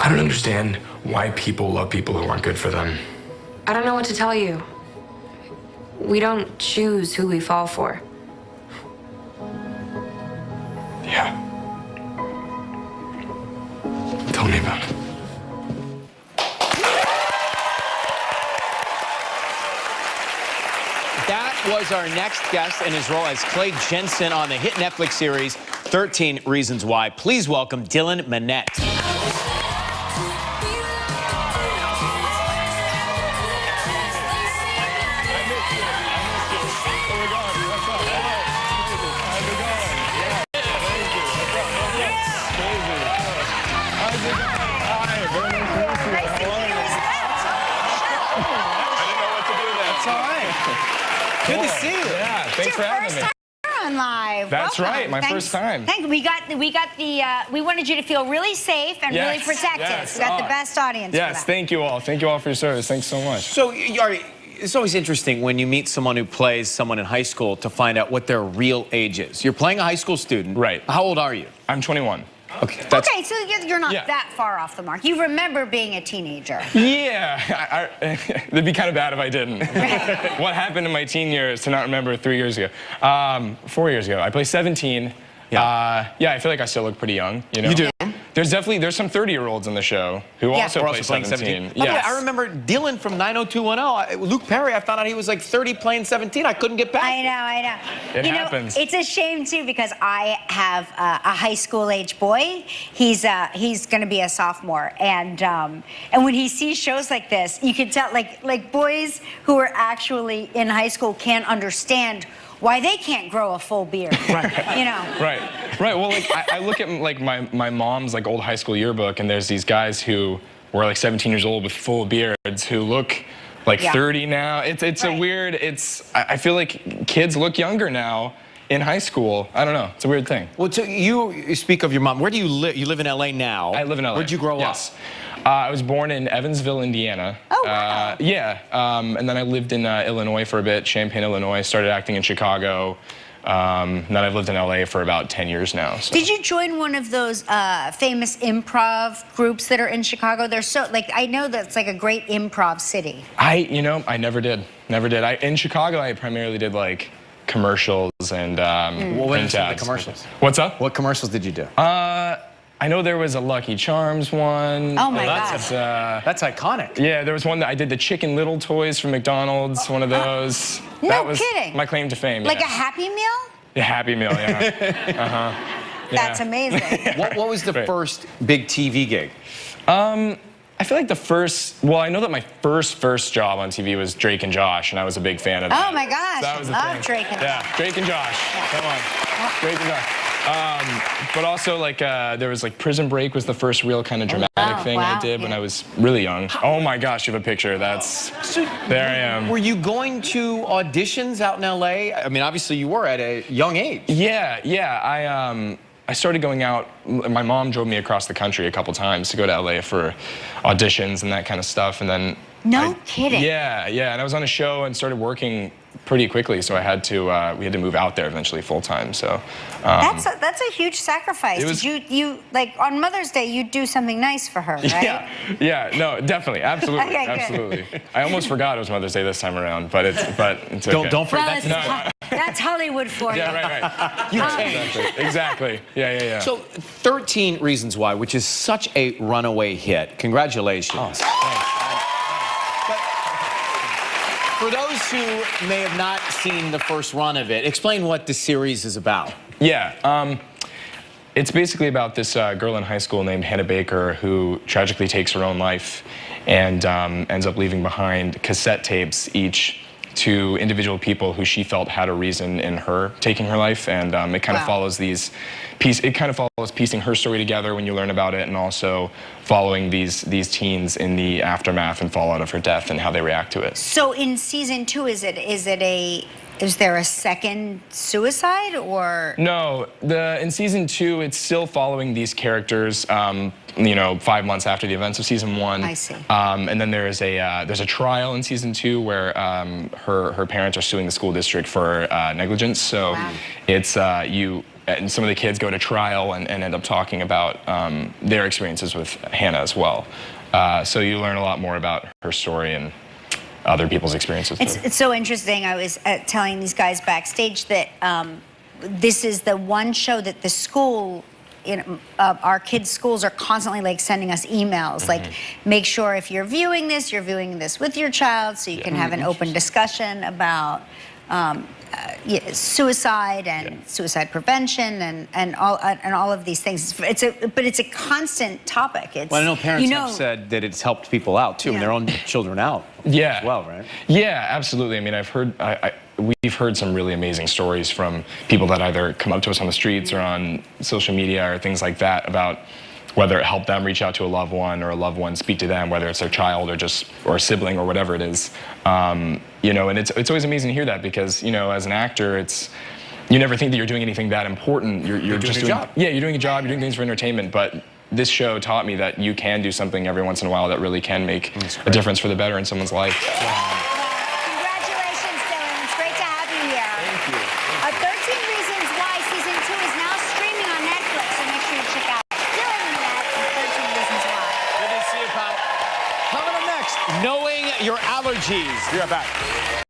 I don't understand why people love people who aren't good for them. I don't know what to tell you. We don't choose who we fall for. Yeah. Tell me about it. That was our next guest in his role as Clay Jensen on the hit Netflix series 13 Reasons Why. Please welcome Dylan Minnette. Good to see you. Yeah, thanks for having me. On live. That's right, my first time. We wanted you to feel really safe and really protected. Yes. We got the best audience. Yes, for that. thank you all. Thank you all for your service. Thanks so much. So, it's always interesting when you meet someone who plays someone in high school to find out what their real age is. You're playing a high school student. Right. How old are you? I'm 21. Okay. Okay, so you're not that far off the mark. You remember being a teenager. Yeah, it'd be kind of bad if I didn't. What happened in my teen years to not remember 3 years ago? 4 years ago. I played 17. Yeah, I feel like I still look pretty young. You know? You do? There's some 30-year-olds in the show who also play 17. Yes. I remember Dylan from 90210. Luke Perry, I found out he was like 30 playing 17. I couldn't get past it. I know. It happens. It's a shame too because I have a high school age boy. He's going to be a sophomore, and when he sees shows like this, you can tell like boys who are actually in high school can't understand why they can't grow a full beard. Right. You know. Right. Well, like I look at like my mom's like old high school yearbook, and there's these guys who were like 17 years old with full beards who look like 30 now. It's a weird. I feel like kids look younger now in high school. I don't know. It's a weird thing. Well, so you speak of your mom. Where do you live? You live in LA now. I live in LA. Where'd you grow up? I was born in Evansville, Indiana. Oh, wow. And then I lived in Illinois for a bit, Champaign, Illinois. Started acting in Chicago. Then I've lived in LA for about 10 years now. So. Did you join one of those famous improv groups that are in Chicago? They're so, I know that's like a great improv city. I never did. In Chicago, I primarily did like commercials and print ads. Commercials? What's up? What commercials did you do? I know there was a Lucky Charms one. Oh my gosh. That's iconic. Yeah, there was one that I did the Chicken Little toys from McDonald's, one of those. No that was kidding. My claim to fame. Like a Happy Meal? A Happy Meal, yeah. That's amazing. What was the first big TV gig? I feel like I know that my first job on TV was Drake and Josh, and I was a big fan of that. Oh my gosh, So that was the love thing. Drake and Josh. Yeah, Drake and Josh. Come on. Drake and Josh. But also, like, there was, like, Prison Break was the first real kind of dramatic thing I did when I was really young. Oh, my gosh, you have a picture. There I am. Were you going to auditions out in L.A.? I mean, obviously, you were at a young age. Yeah. I started going out. My mom drove me across the country a couple times to go to LA for auditions and that kind of stuff. And then No kidding. Yeah. And I was on a show and started working pretty quickly, so we had to move out there eventually full time. So that's a huge sacrifice. Did you like on Mother's Day you'd do something nice for her, right? Yeah. No, definitely, absolutely, Okay, good. absolutely. I almost forgot it was Mother's Day this time around, but it's okay. Don't forget. Well, that's Hollywood for you. Yeah, right. Exactly. Yeah. So 13 Reasons Why, which is such a runaway hit. Congratulations. But for those who may have not seen the first run of it, explain what the series is about. Yeah. It's basically about this girl in high school named Hannah Baker who tragically takes her own life and ends up leaving behind cassette tapes each to individual people who she felt had a reason in her taking her life, and it kind of follows piecing her story together when you learn about it, and also following these teens in the aftermath and fallout of her death and how they react to it. So in season 2, is there a second suicide or? No, in season 2, it's still following these characters. 5 months after the events of season 1. I see. And then there's a trial in season 2 where her parents are suing the school district for negligence. So it's and some of the kids go to trial and end up talking about their experiences with Hannah as well. So you learn a lot more about her story and other people's experiences. It's so interesting. I was telling these guys backstage that this is the one show that the school, our kids' schools are constantly like sending us emails, like make sure if you're viewing this with your child, so you can have an open discussion about suicide and suicide prevention and all of these things. But it's a constant topic. Well, I know parents have said that it's helped people out too, and their own children out. Yeah. As well, right? Yeah, absolutely. I mean, we've heard some really amazing stories from people that either come up to us on the streets or on social media or things like that about whether it helped them reach out to a loved one or a loved one speak to them, whether it's their child or a sibling or whatever it is. You know, and it's always amazing to hear that because, you know, as an actor, you never think that you're doing anything that important. You're just doing your job. Yeah, you're doing a job. You're doing things for entertainment, but this show taught me that you can do something every once in a while that really can make a difference for the better in someone's life. Congratulations, Dylan. It's great to have you here. Thank you. 13 Reasons Why Season 2 is now streaming on Netflix, so make sure you check out Dylan and Minette and 13 Reasons Why. Good to see you, pal. Coming up next, knowing your allergies. Be right back.